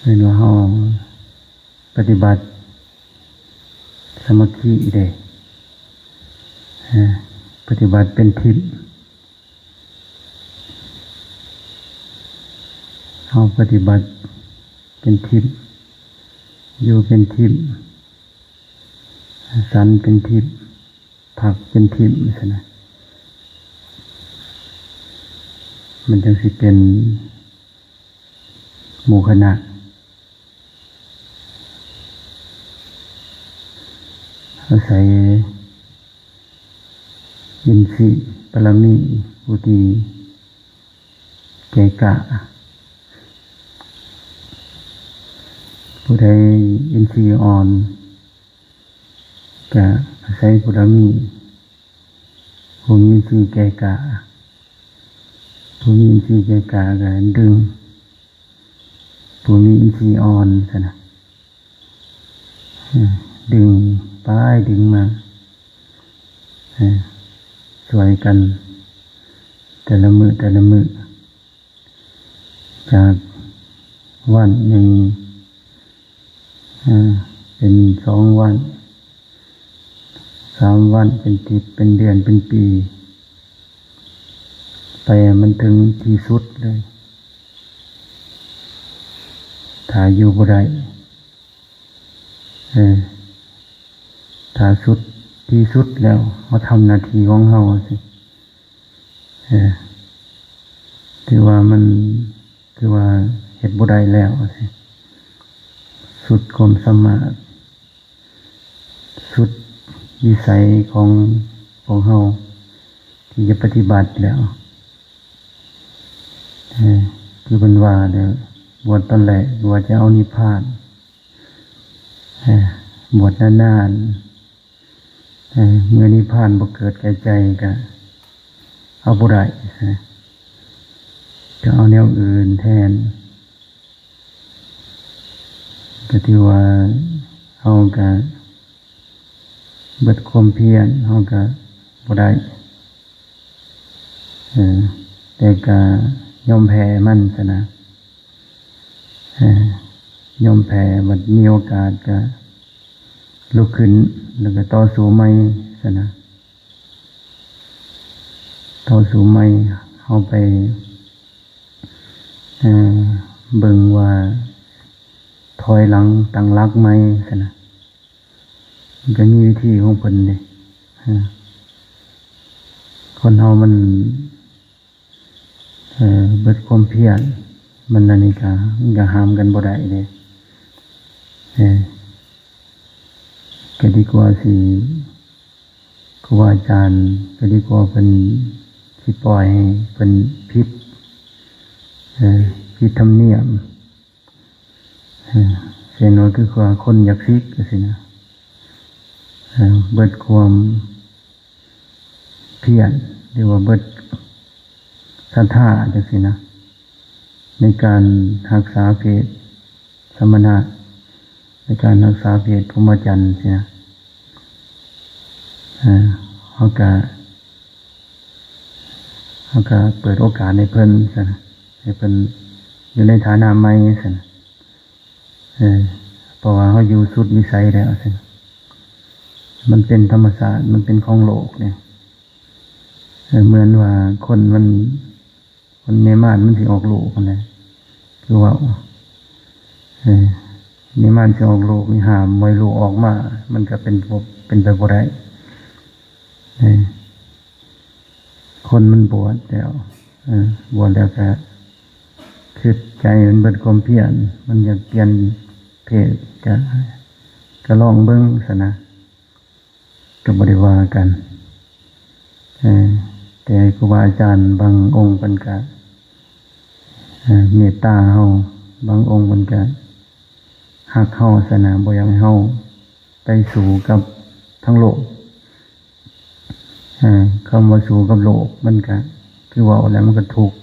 เป็นว่าเฮาปฏิบัติสมาธิเด้ปฏิบัติเป็นทิพย์เฮาปฏิบัติเป็นทิพย์อยู่เป็นทิพย์สันเป็นทิพย์ผักเป็นทิพย์ใช่ไหมมันจึงสิเป็นหมู่คณะอาศัยอินทรีย์ปรมีอุติเกกะผู้ใดอินทรีย์อ่อนก็อาศัยปรมีผู้มีอินทรีย์เกกะผู้มีอินทรีย์เกกะก็ดึงผู้มีอินทรีย์อ่อนซะนะดึงไปดึงมาช่วยกันแต่ละมือจากวันหนึ่งเป็น2 วัน3 วันเป็นทิศเป็นเดือนเป็นปีไปมันถึงที่สุดเลยถ้าอยู่บ่ได้ถ้าสุดที่สุดแล้วมาทำหน้าที่ของเฮาสิถือว่าเฮ็ดบ่ได้แล้วสิสุดความสามารถสุดวิสัยของเฮาที่จะปฏิบัติแล้วคือเป็นว่าเด้อบวชตอนแรกบวชจะเอานิพพานบวชนานๆเมื่อนิพพานบ่เกิดแก่ใจก็เอาบ่ได้จะเอาแนวอื่นแทนก็ถือว่าเฮาก็เบิดความเพียรเฮาก็บ่ได้แต่ก็ยอมแพ้มันซะนะยอมแพ้บัดมีโอกาสก็ลุกขึ้นแล้วก็ต่อสู้ใหม่ซะนะต่อสู้ใหม่เฮาไปเบิ่งว่าถอยหลังตั้งหลักใหม่ซะนะมันก็มีวิธีของเพิ่นเด้คนเฮามันเบิดความเพียรมันนั่นนี่ก็ห้ามกันบ่ได้เด้ก็ดีกว่าสิครูอาจารย์ก็ดีกว่าเพิ่นสิปล่อยให้เพิ่นผิดธรรมเนียมเสียน้อยคือว่าคนอยากซิกจังซี่นะเบิดความเพียรหรือว่าเบิดศรัทธาจังซี่นะในการรักษาเพศสมณะในการรักษาเพศพรหมจรรย์ใช่ไหมเขาก็เปิดโอกาสในเพิ่นใช่ไหมให้เพิ่นอยู่ในฐานะใหม่ใช่ไหมเพราะว่าเขาอยู่สุดวิสัยแล้วใช่ไหมมันเป็นธรรมศาสตร์มันเป็นของโลกเนี่ยเหมือนว่าคนเมมานมันสิออกโลกกันเลยคือว่าเมมานสิออกโลกนี่ห้ามมวยโลกออกมามันก็เป็นไปบ่ได้คนมันบวชแล้วบวชแล้วก็คิดใจมันเบิดความเพียรมันอยากเปลี่ยนเพศก็ลองเบิ่งซะนะก็บ่ได้ว่ากันแต่ครูบาอาจารย์บางองค์เพิ่นก็เมตตาเฮาบางองค์เพิ่นก็ฮักเฮาซะนะบ่อยากให้เฮาไปสู่กับทั้งโลกเข้ามาสู่กับโลกมันก็คือว่าแล้วมันก็ทุกข์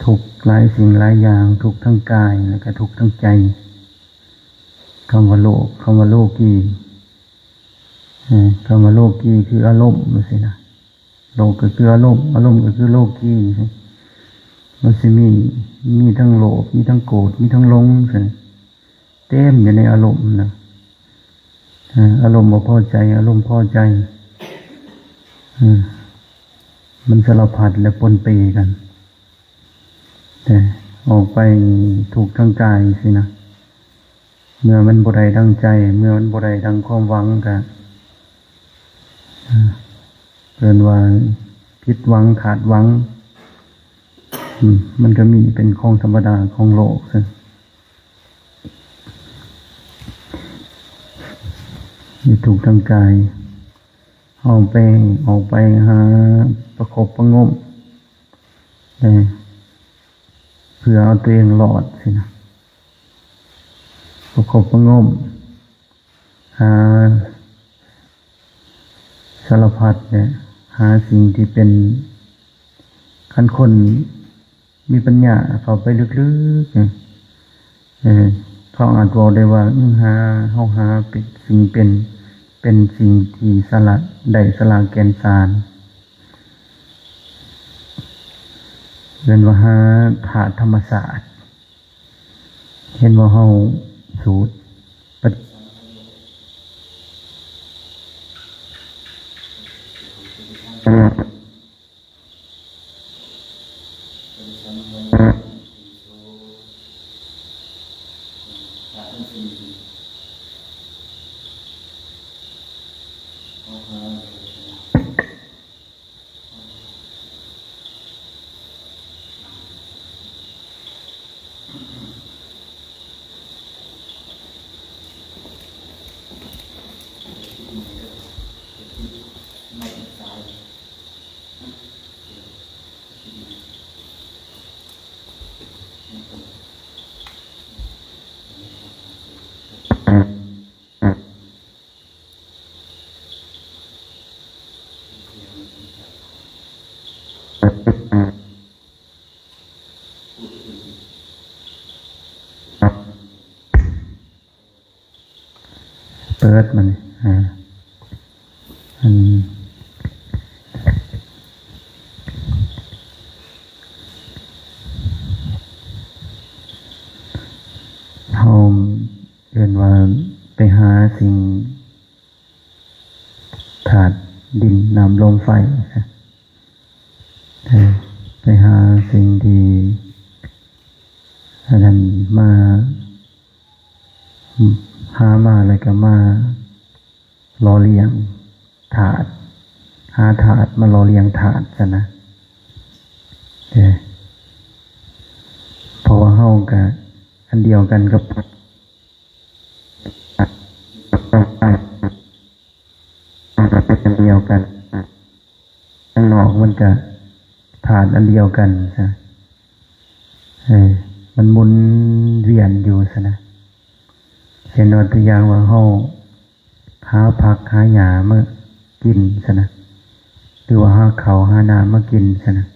ทุกข์หลายสิ่งหลายอย่างทุกข์ทั้งกายแล้วก็ทุกข์ทั้งใจคำว่าโลกคำว่าโลกีคำว่าโลกีคืออารมณ์สินะโลกก็คืออารมณ์ก็คือโลกี มันสิมีทั้งโลภมีทั้งโกรธมีทั้งหลงเต็มอยู่ในอารมณ์นะอารมณ์บ่พอใจอารมณ์พอใจมันสารพัดและปนเปกันแต่ออกไปถูกทางกายสินะเมื่อมันบ่ได้ดังใจเมื่อมันบ่ได้ดังความหวังก็เกินว่าผิดหวังขาดหวังมันก็มีเป็นของธรรมดาของโลกมีถูกทางกายออกไปหาประคบประงมเพื่อเอาตัวเองรอดสินะประคบประงมหาสารพัดหาสิ่งที่เป็นขั้นคนมีปัญญาเข้าไปลึกๆเขาอาจบอกได้ว่าหาเป็นสิ่งที่สละแก่นสารเรียนว่าหาธาตุธรรมศาสตร์เห็นว่าเฮาสูตรเปิดมันเราเรียนว่าไปหาสิ่งธาตุดินน้ำลมไฟไปหาสิ่งที่อันนั้นมาหามาอะไรก็มาหล่อเลี้ยงถาดหาถาดมาหล่อเลี้ยงถาดซะนะเพราะว่าเฮาก็อันเดียวกันกับอันเดียวกันข้างนอกมันก็ถาดอันเดียวกันซะมันหมุนเวียนอยู่ซะนะเห็นว่าตัวอย่างว่าเฮาหาผักหาหญ้ามากินซะนะหรือว่าหาข้าวหาน้ำมากินซะนะ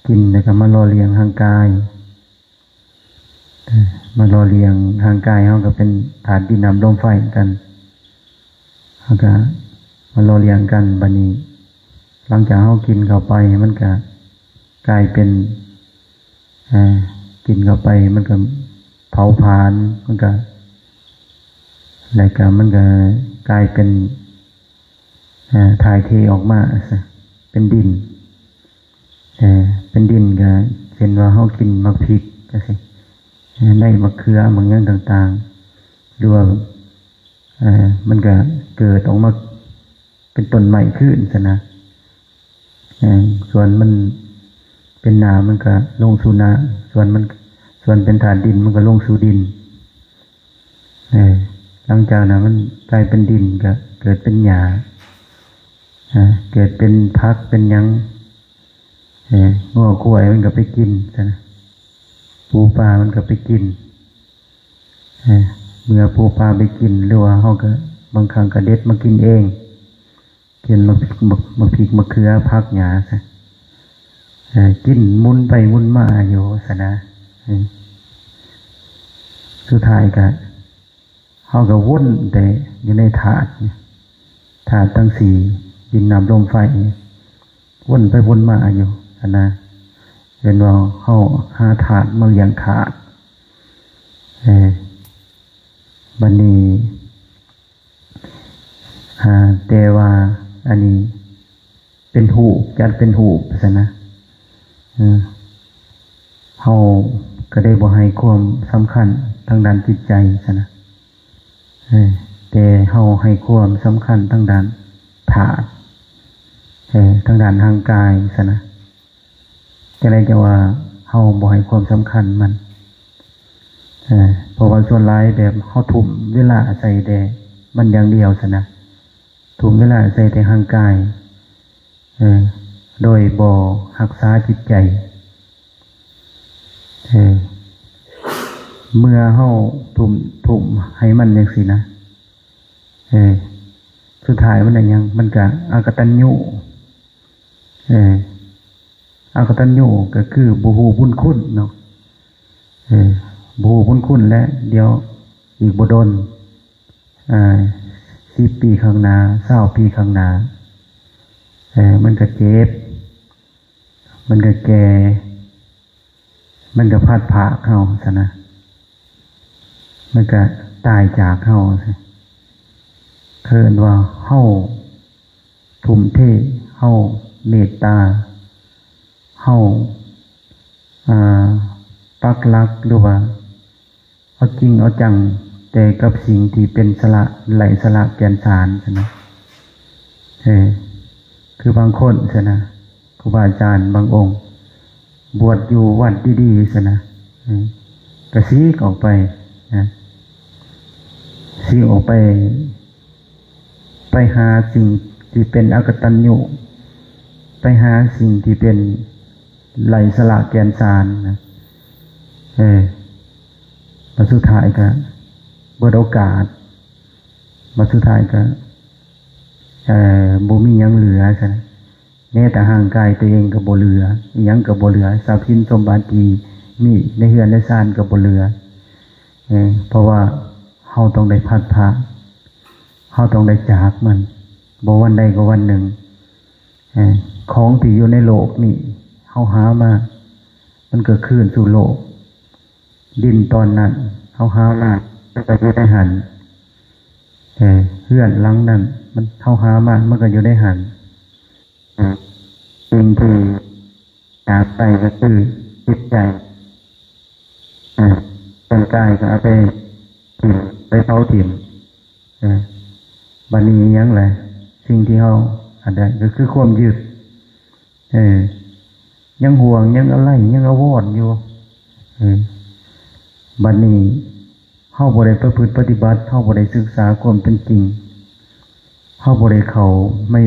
กินแล้วก็มาหล่อเลี้ยงร่างกายมาหล่อเลี้ยงร่างกายเฮาก็เป็นธาตุดินน้ำลมไฟกันเฮาก็มาหล่อเลี้ยงกันบัดนี้หลังจากเฮากินเข้าไปมันก็กลายเป็นกินเข้าไปมันก็เผาผลาญมันก็อะไรก็มันก็กลายเป็นถ่ายเทออกมาเป็นดินเป็นดินก็เป็นว่าเฮากินมะพริกก็สิได้มะเขือบางอย่างต่างๆหรือว่ามันก็เกิดออกมาเป็นต้นใหม่ขึ้นซะนะส่วนมันเป็นน้ำมันก็ลงสู่น้ำส่วนเป็นฐานดินมันก็ลงสู่ดินหลังจากนั้นมันกลายเป็นดินก็เกิดเป็นหญ้าเกิดเป็นพักเป็นหยังง้อกล้วยมันก็ไปกินนะปูปลามันก็ไปกินเมื่อปูปลาไปกินหรือว่าเขาก็บางครั้งก็เด็ดมากินเองกินมะพริกมะเขือพักหญ้าซะกินมุนไปมุนมาอยู่ซะนะสุดท้ายก็เขาก็วนแต่อยู่ในถาดทั้งสี่ดินน้ำลมไฟ วนไปวนมาอยู่นะเป็นว่าเข้าหาถาดมาเลี้ยงถาดบันนี้แต่ว่าอันนี้เป็นหูจัดเป็นหูซะนะเฮาก็ได้บ่ให้ความสำคัญทางด้านจิตใจซะนะแต่เฮาให้ความสำคัญทางด้านถาดทางด้านทางกายซะนะจะได้จะว่าเฮาบ่ให้ความสำคัญมันเพราะว่าส่วนหลายแบบเฮาทุ่มเวลาใส่แต่มันอย่างเดียวซะนะทุ่มเวลาใส่แต่ทางกายโดยบ่รักษาจิตใจเมื่อเฮาทุ่มให้มันจังซี่นะสุดท้ายมันได้หยังมันก็อกตัญญูอกตัญญูก็คือบ่ฮู้บุญคุณเนาะบ่ฮู้บุญคุณและเดี๋ยวอีกบ่ดน10 ปีข้างหน้า20 ปีข้างหน้ามันก็เจ็บมันก็แก่มันก็พัดผากเฮาซะนะมันก็ตายจากเฮาเคิ้นว่าเฮาทุ่มเทเฮาเมตตาเฮาปักหลักหรือว่าเอาจริงเอาจังแต่กับสิ่งที่เป็นสละไหลสละแก่นสารซะนะคือบางคนซะนะครูบาอาจารย์บางองค์บวชอยู่วัดดีๆซะนะกระซีกออกไปนะซีกออกไปหาสิ่งที่เป็นอกตัญญูไปหาสิ่งที่เป็นไหลสละแก่นสารนะมาสุดท้ายก็เบิดโอกาสมาสุดท้ายก็บ่มีหยังเหลือซะนะแม้แต่ห่างกายตัวเองก็บ่เหลืออิหยังก็บ่เหลือทรัพย์สินสมบัติที่มีในเฮือนในศาลก็บ่เหลือเพราะว่าเฮาต้องได้พัดพาเฮาต้องได้จากมันบ่วันใดก็วันหนึ่งของที่อยู่ในโลกนี่เฮาหามามันเกิดขึ้นสู่โลกดินตอนนั้นเฮาหามามันก็อยู่ในหันเฮือนหลังนั้นมันเฮาหามามันก็อยู่ในหันสิ่งที่จากไปก็คือจิตใจร่างกายก็เอาไปถิ่มไปเผาถิ่มบัดนี้ยังแหละสิ่งที่เฮาอันใดก็คือความยึดยังห่วงยังอะไรยังอาวรอยู่บัดนี้เฮาบ่ได้ประพฤติปฏิบัติเฮาบ่ได้ศึกษาความเป็นจริงเฮาบ่ได้เข้าไม่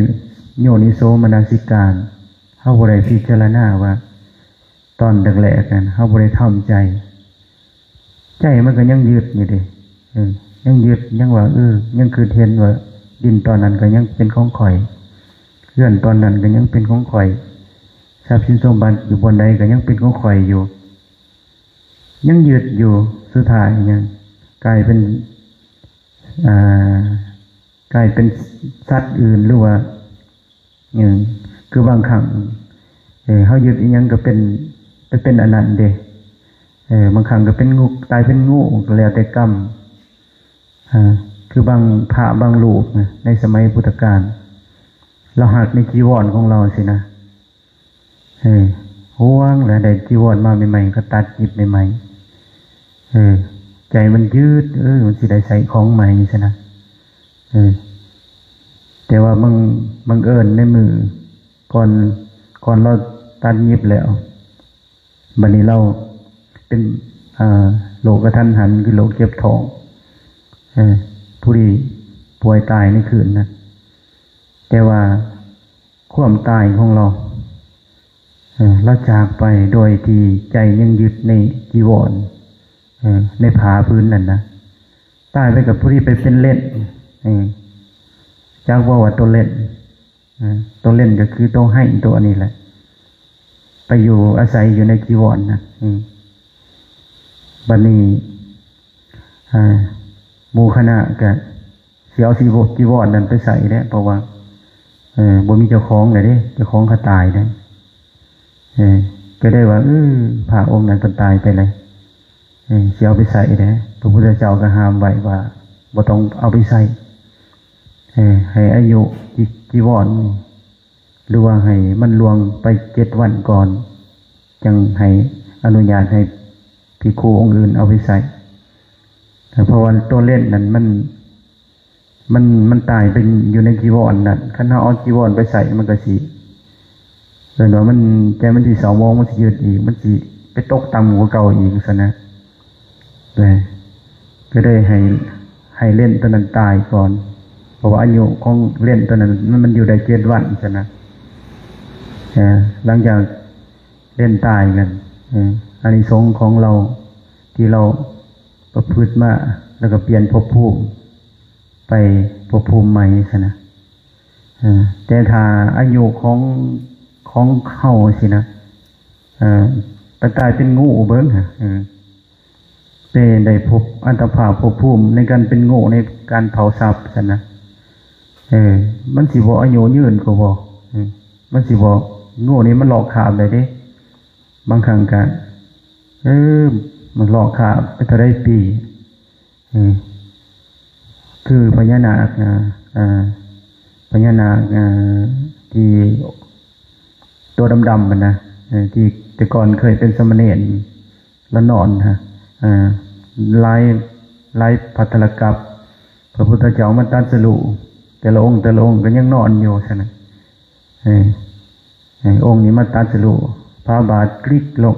โยนิโสมนสิการเฮาบ่ได้พิจารณาว่าตอนแรกๆกันเฮาบ่ได้ทำใจมันก็ยังยึดอยู่ดิยังยึดยังว่ายังคือเห็นว่าดินตอนนั้นก็ยังเป็นของข่อยเฮือนตอนนั้นก็ยังเป็นของข่อยทรัพย์สินสมบัติอยู่บนใดก็ยังเป็นของข่อยอยู่ยังยึดอยู่สุดท้ายยังกลายเป็นสัตว์อื่นหรือว่าคือบางครั้งเฮายึดอีหยังก็เป็นอันนั้นเด้บางครั้งก็เป็นงูตายเป็นงูก็แล้วแต่กรรมคือบางพระบางรูปนะในสมัยพุทธกาลเราหักในจีวรของเราสินะห่วงแล้วได้จีวรมาใหม่ๆก็ตัดหยิบใหม่ๆใจมันยืดมันสิได้ใส่ของใหม่สินะแต่ว่าบังเอิญในมือก่อนเราตัดหยิบแล้วบัดนี้เราเป็นโรคกระทันหันคือโรคเจ็บท้องผู้ที่ป่วยตายในคืนนะแต่ว่าความตายของเราจากไปโดยที่ใจยังยึดในจีวรในผ้าพื้นนั่นนะตายไปกับผู้ที่ไปเป็นเล่นจากว่าตัวเล่นก็คือตัวให้ตัวนี้แหละไปอยู่อาศัยอยู่ในจีวรนะบัดนี้หมู่คณะก็เสียเอาจีวรนั้นไปใส่แล้วเพราะว่า บ่มีเจ้าของเลยเด้เจ้าของเขาตายได้ก็ได้ว่าพระองค์นั้นก็ตายไปเลยสิเอาไปใส่เด้พระพุทธเจ้าก็ห้ามไว้ว่าบ่ต้องเอาไปใส่ให้อายุจีวรหรือว่าให้มันล่วงไป7 วันก่อนจังให้อนุญาตให้ภิกษุองค์อื่นเอาไปใส่เพราะว่าตัวเล่นนั้นมันตายเป็นอยู่ในจีวรนั่นคันเอาจีวรไปใส่มันก็สิเว่ามันใจมันสิ2 โมงมันสิยืดอีกมันสิไปตกต่ำกว่าเก่าอีกซะนะเลยก็ได้ให้เล่นตัวนั้นตายก่อนเพราะว่าอายุของเล่นตัวนั้นมันอยู่ได้7 วันซะนะหลังจากเล่นตายกันอานิสงส์ของเราที่เราประพฤติมาแล้วก็เปลี่ยนภพภูมิไปภพภูมิใหม่ซะนะแต่ถ้าอายุของเข้าสินะไปตายเป็นงูเบิ้งเป็นได้พบอัตภาพภพภูมิในการเป็นงูในการเผาทรัพย์ซะนะมันสิบ่อายุยืนก็บ่มันสิบ่งูนี่มันหลอกขาบได้เด้บางครั้งก็มันหลอกขาบไปเท่าไรปีคือพญานาคพญานาคที่ตัวดำๆมันนะที่แต่ก่อนเคยเป็นสมณเณรแล้วนอนไล่ภัตตรกัปพระพุทธเจ้ามันตรัสรู้แต่ละองค์ก็ยังนอนอยู่ใช่ไหมองค์นี้มาตรัสรู้พระบาทกลิกลง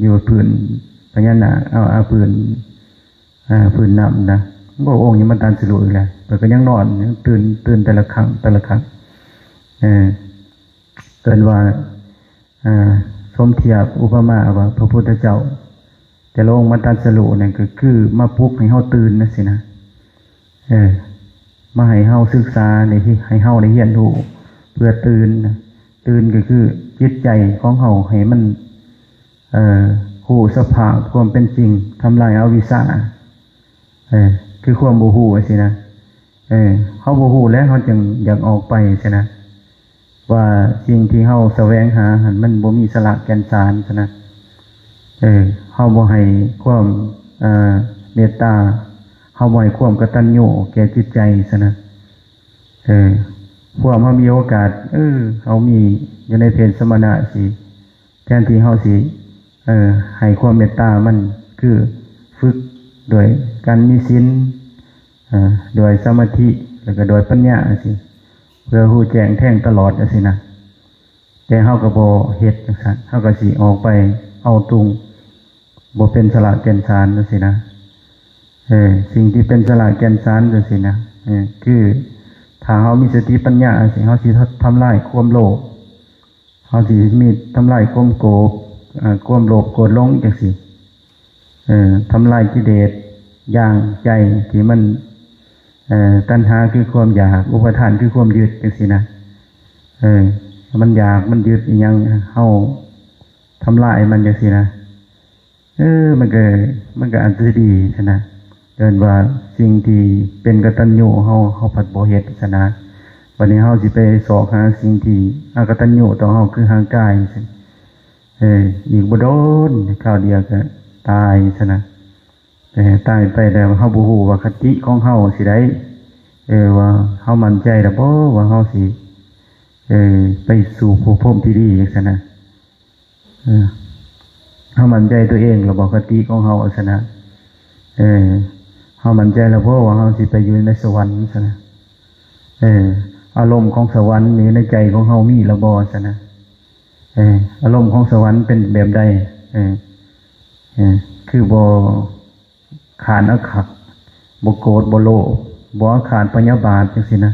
อยู่พื้นพญานาคเอาพื้นน้ำนะพระองค์นี้มาตรัสรู้อีกแล้วแต่ก็ยังนอนตื่นแต่ละครั้งเกินว่าสมเทียบอุปมาว่าพระพุทธเจ้าแต่ละองค์มาตรัสรู้เนี่ยก็คือมาปลุกให้เฮาตื่นนะสินะมาให้เฮาศึกษาในที่ให้เฮาได้เรียนรู้เพื่อตื่นก็คือจิตใจของเฮาให้มันรู้สภาพความเป็นจริงทำลายอวิชชาคือความบ่ฮู้สินะเฮาบ่ฮู้แล้วเฮาจึงอยากออกไปสินะว่าสิ่งที่เฮาแสวงหามันบ่มีสาระแก่นสารซะนะเฮาบ่ให้ความเมตตาเฮาบ่ให้ความกตัญญูแก่จิตใจซะนะพวกเฮามีโอกาสเฮามีอยู่ในเพศสมณะสิแทนที่เฮาสิให้ความเมตตามันคือฝึกโดยการมีศีลโดยสมาธิแล้วก็โดยปัญญาสิเพื่อรู้แจ้งแท่งตลอดสินะแต่เฮาก็บ่เฮ็ดจังซั่นเฮาก็สิออกไปเอาตุงบ่เป็นสละแก่นสารจังซี่นะสิ่งที่เป็นสละแก่นสารจังซี่นะคือถ้าเฮามีสติปัญญาสิเฮาสิทำลายความโลภเฮาสิมีทำลายความโกรธความโลภโกรธหลงจังซี่ทำลายกิเลสอย่างใจที่มันตัณหาคือความอยากอุปทานคือความยึดจังซี่นะมันอยากมันยึดอีหยังเฮาทำลายมันจังซี่นะมันก็อันที่ดีนะเดินว่าสิ่งที่เป็นกตัญญูเฮาผัดบ่เฮ็ดซะนะวันนี้เฮาสิไปสอกหาสิ่งที่อกตัญญูต่อเฮาคือร่างกายซั่นอีกบ่โดนคราวเดียวก็ตายซะนะตายไปแล้วเฮาบ่ฮู้ว่าคติของเฮาสิได้ว่าเฮามั่นใจแล้วบ่ว่าเฮาสิไปสู่ภพภูมิที่ดีจังซั่นนะเฮามั่นใจตัวเองแล้วบ่คติของเฮาซั่นนะเฮามั่นใจแล้วบ่ว่าเฮาสิไปอยู่ในสวรรค์ซั่นนะอารมณ์ของสวรรค์นี่ในใจของเฮามีแล้วบ่ซั่นนะอารมณ์ของสวรรค์เป็นแบบใดคือบ่ขานอาฆาตบ่โกรธบ่โลภบ่อาฆาตพยาบาทจังซี่นะ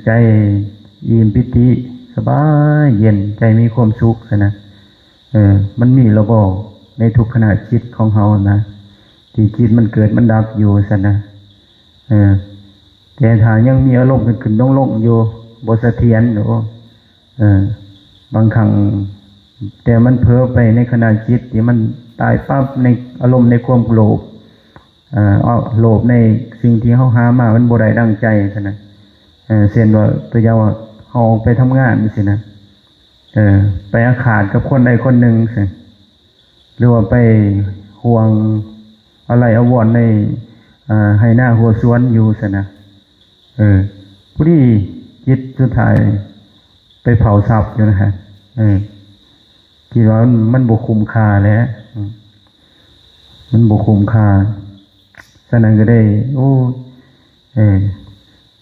ใจอิ่มปิติสบายเย็นใจมีความสุขซั่นนะมันมีแล้วบ่ในทุกขณะจิตของเฮานะที่จิตมันเกิดมันดับอยู่ซั่นนะแต่ถ้ายังมีอารมณ์ขึ้นๆลงๆอยู่บ่เสถียรหรือบางครั้งแต่มันเผลอไปในขณะจิตที่มันตายปั๊บในอารมณ์ในความโลภโลภในสิ่งที่เฮาหามามันบ่ได้ดังใจซั่นนะ เช่นว่าตัวอย่างว่าเขาออกไปทำงานนี่สินะไปอาขาดกับคนใดคนหนึ่งสิหรือว่าไปห่วงอะไรอวรในให้หน้าหัวสวนอยู่สินะผู้ที่จิตสุดท้ายไปเผาทรัพย์อยู่นะฮะคิดว่ามันบุคุ้มค่าแล้วมันบุคุ้มค่าฉะนั้นก็ได้โอ้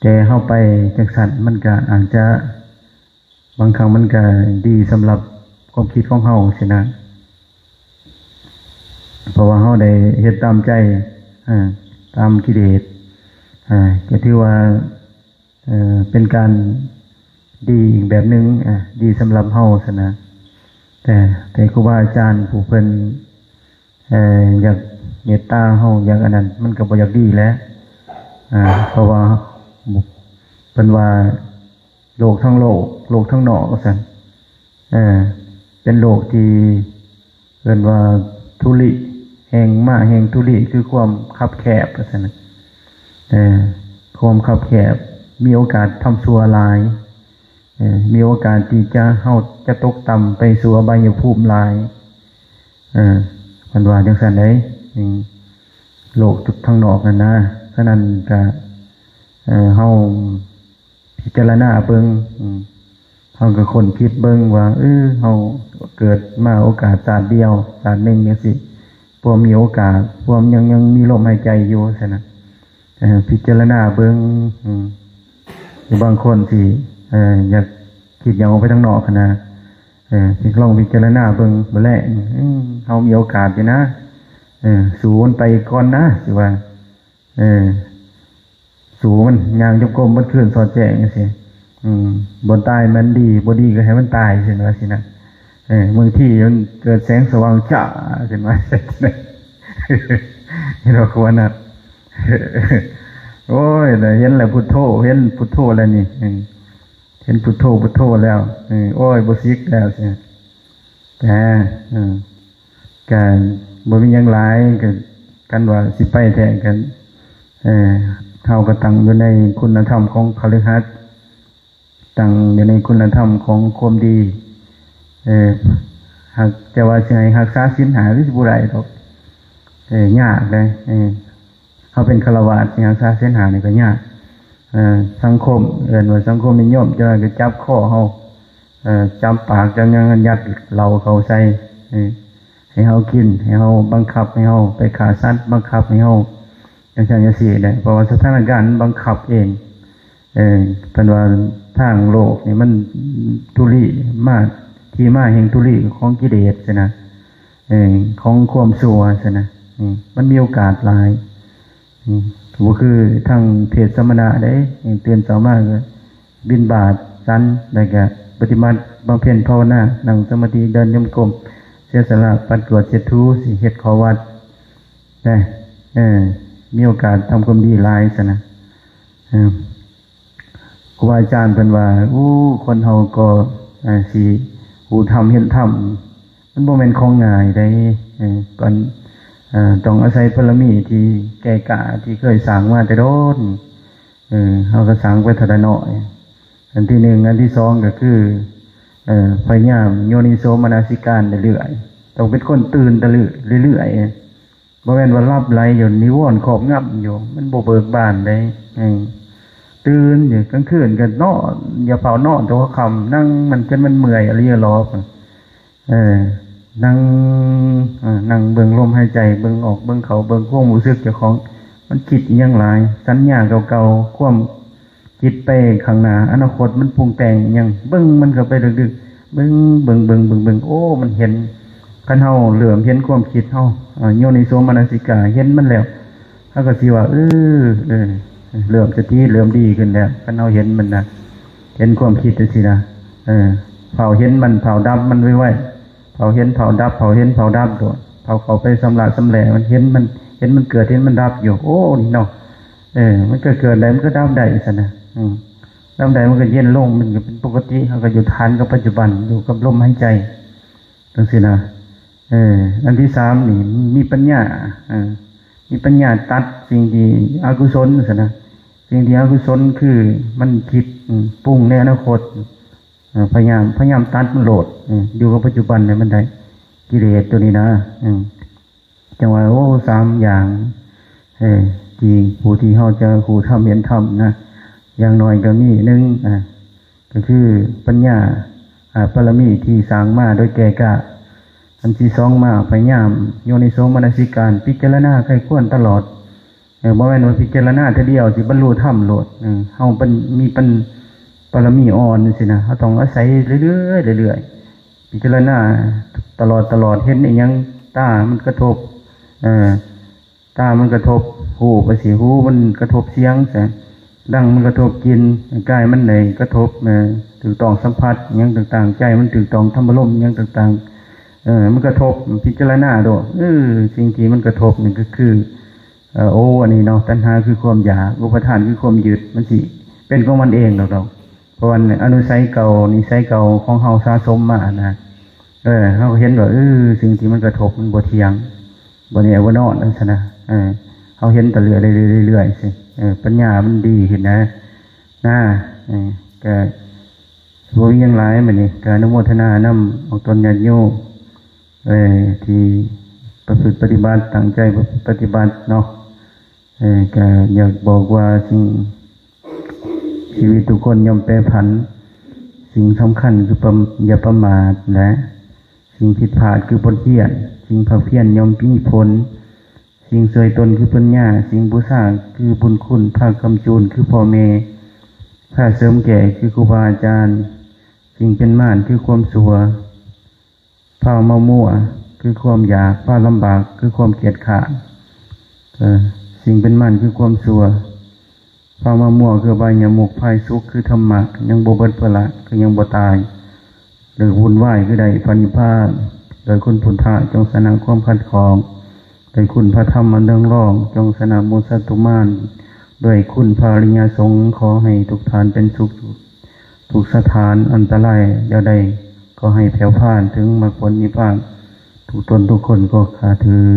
แกเข้าไปจักสัตว์มันก็อาจจะบางครั้งมันก็ดีสำหรับความคิดของเฮาสินะเพราะว่าเฮาได้เฮ็ดตามใจตามกิเลสก็ถือว่าเป็นการดีอีกแบบนึงดีสำหรับเฮาซะนะแต่ครูบาอาจารย์ผู้เพิ่นอยากเมตตาเฮาอยากอันนั้นมันก็บ่อยากดีแล้วเพราะว่าเป็นว่าโลกทั้งนอกสั่นเป็นโลกที่เป็นว่าทุลิแห่งมาแห่งทุลิคือความคับแคบสั่นความคับแคบมีโอกาสทำชั่วหลายมีโอกาสที่จะตกต่ำไปสู่อบายภูมิหลายเป็นว่าจังซั่นได้โลกทุกทั้งนอกนั่นนะฉะนั้นก็เฮาพิจารณาเบิ่งเฮาก็คนคิดเบิ่งว่าเฮาเกิดมาโอกาสชาติเดียวชาติหนึ่งจังซี่พวกมีโอกาสพวกยังมีลมหายใจอยู่ซั่นน่ะพิจารณาเบิ่งบางคนสิอยากคิดอย่างออกไปทางนอกนะลองพิจารณาเบิ่งบ่แลเฮามีโอกาสอยู่นะสู้มันไปก่อนนะสิว่าสู้มันย่างจงกรมบ่คืนสอดแจ้งจังซี่บ่ตายมันดีบ่ดีก็ให้มันตายซั่นว่าสินะบางทีมันเกิดแสงสว่างจ้าซั่นว่าเราควรน่ะโอ้ยเห็นแล้วพุทโธเห็นพุทโธแล้วนี่เห็นพุทโธแล้วโอ้ยบ่ซิกแล้วสิแต่การบ่มีหยังหลายกันว่าสิไปแท้กันเท่าก็ตั้งอยู่ในคุณธรรมของคฤหัสถ์ตั้งอยู่ในคุณธรรมของความดีหากจะว่าสิให้รักษาศีล5หรือสิบ่ได้ดอกยากเลยเฮาเป็นฆราวาสสิรักษาศีล5นี่ก็ยากสังคมว่าสังคมนิยมจะจับข้อเฮาจับปากจังยังยัดเราเข้าใส่ให้เฮากินให้เฮาบังคับให้เฮาไปฆ่าสัตว์บังคับให้เฮาจังซั่นจังซี่ได้เพราะว่าสถานการณ์บังคับเองเพิ่นว่าทางโลกนี่มันทุลีมาที่มาแห่งทุลีของกิเลสซั่นนะของความชั่วซั่นนะมันมีโอกาสหลายก็คือทางเพศสมณะได้เตือนสามารถบิณฑบาตสันแล้วก็ปฏิบัติบำเพ็ญภาวนานั่งสมาธิเดินจงกรมเสียสละปัดกวาดเช็ดถูสิเฮ็ดขอวัดได้มีโอกาสทำความดีหลายซะนะครูบาอาจารย์เพิ่นว่าคนเฮาก็สิหูธรรมเห็นธรรมมันบ่แม่นของง่ายได้ก่อนต้องอาศัยพลมีที่แก่กล้าที่เคยสร้างมาแต่โดนเฮาก็สร้างไว้เท่าใดน้อยอันที่หนึ่งอันที่สองก็คือพยายามโยนิโสมนสิการเรื่อยๆต้องเป็นคนตื่นตะลึเรื่อยๆบ่แม่นว่าหลับไหลอยู่นิวรณ์ครอบงำอยู่มันบ่เบิกบานได้ตื่นอยู่กลางคืนก็นอนอย่าเฝ้านอนตัวค่ำนั่งมันจนมันเมื่อยอะไรอย่ารอนั่งเบิ่งลมหายใจเบิ่งออกเบิ่งเข้าเบิ่งความรู้สึกเจ้าของมันคิดอีหยังหลายสัญญาเก่าๆความคิดไปข้างหน้าอนาคตมันปรุงแต่งหยังเบิ่งมันก็ไปดึกๆเบิ่งโอ้มันเห็นคันเฮาเหลื่อมเห็นความคิดเฮาโยนิโสมนสิกาเห็นมันแล้วเฮาก็สิว่าเหลื่อมสติเหลื่อมดีขึ้นแล้วคันเฮาเห็นมันนะเห็นความคิดจังซี่นะเผาเห็นมันเผาดับมันไว้เผาเห็นเผาดับเผาเห็นเผาดับตัวเผาเข้าไปสำลักสำแหลมันเห็นมันเกิดเห็นมันดับอยู่โอ้นี่เนาะมันเกิดได้มันก็ดับได้ซั่นนะดับได้มันก็เย็นลงมันก็เป็นปกติเฮาก็อยู่ฐานกับปัจจุบันอยู่กับลมหายใจจังซี่นะอันที่3นี่มีปัญญามีปัญญาตัดสิ่งที่อกุศลซั่นนะ สิ่งที่อกุศลคือมันคิดปรุงในอนาคตพยายามตัดมันโหลดอยู่กับปัจจุบันในมันได้กิเลสตัวนี้นะจังหวะโอ้3 อย่างที่ผู้ที่เขาจะครูทำเห็นทำนะอย่างน้อยก็มี1ก็คือปัญญาปรมีที่สร้างมาโดยแก่กล้าอันที่2มาพยายามโยนิโสมนสิการพิจารณาใครควรตลอดบ่แม่นว่าพิจารณาเท่าเดียวสิบรรลุธรรมโลดเฮามีปรมีอ่อนสินะเฮาต้องอาศัยเรื่อยๆพิจารณาตลอดเห็นอีหยังตามันกระทบตามันกระทบหูไปสิหูมันกระทบเสียงซะดังมันกระทบกินกายมันไหนกระทบถูกต้องสัมผัสหยังต่างๆใจมันถูกต้องธรรมลมหยังต่างๆมันกระทบพิจารณาโดสิ่งที่มันกระทบนี่ก็คืออันนี้เนาะตัณหาคือความอยากอุปทานคือความยึดมันสิเป็นของมันเองดอกเพราะว่าอนุสัยเก่านิสัยเก่าของเฮาสะสมมานะเฮาเห็นว่าสิ่งที่มันกระทบมันบ่เที่ยงบ่แน่บ่นอนนั่นซะนะเฮาเห็นแต่เรื่อยๆสิปัญญามันดีขึ้นนะก็บ่มีหยังหลายบัดนี้ก็อนุโมทนานำของตนญาติโยมที่ประพฤติปฏิบัติตั้งใจปฏิบัติเนาะก็อยากบอกว่าชีวิตทุกคนย่อมแปรผันสิ่งสำคัญคืออย่าประมาทนะสิ่งผิดพลาดคือบทเรียนสิ่งภาคเพียรย่อมมีผลสิ่งเสยตนคือปัญญาสิ่งบูชาคือบุญคุณภาคคำจูนคือพ่อแม่ผ้าเสริมแก่คือครูบาอาจารย์สิ่งเป็นม่านคือความสัวผ้ามามั่วคือความอยากผ้าลำบากคือความเกียจขราดสิ่งเป็นม่านคือความสัวผ้ามามั่วคือใบหยามุกภายสุขคือธรรมะยังบ่เบิดเปละคือยังบ่ตายหรือวุ่นวายคือใดพันนิพพานโดยคุณพุทธะจงสนองความคัดของโดยคุณพระธรรมอันเรื่องร้องจงสนองมุสัตุมานด้วยคุณพระอริยสงฆ์ขอให้ทุกทานเป็นสุขทุกสถานอันตรายเดี๋ยวใดก็ให้แผ่วผ่านถึงมรรคผลนิพพานทุกตนทุกคนก็ขาถือ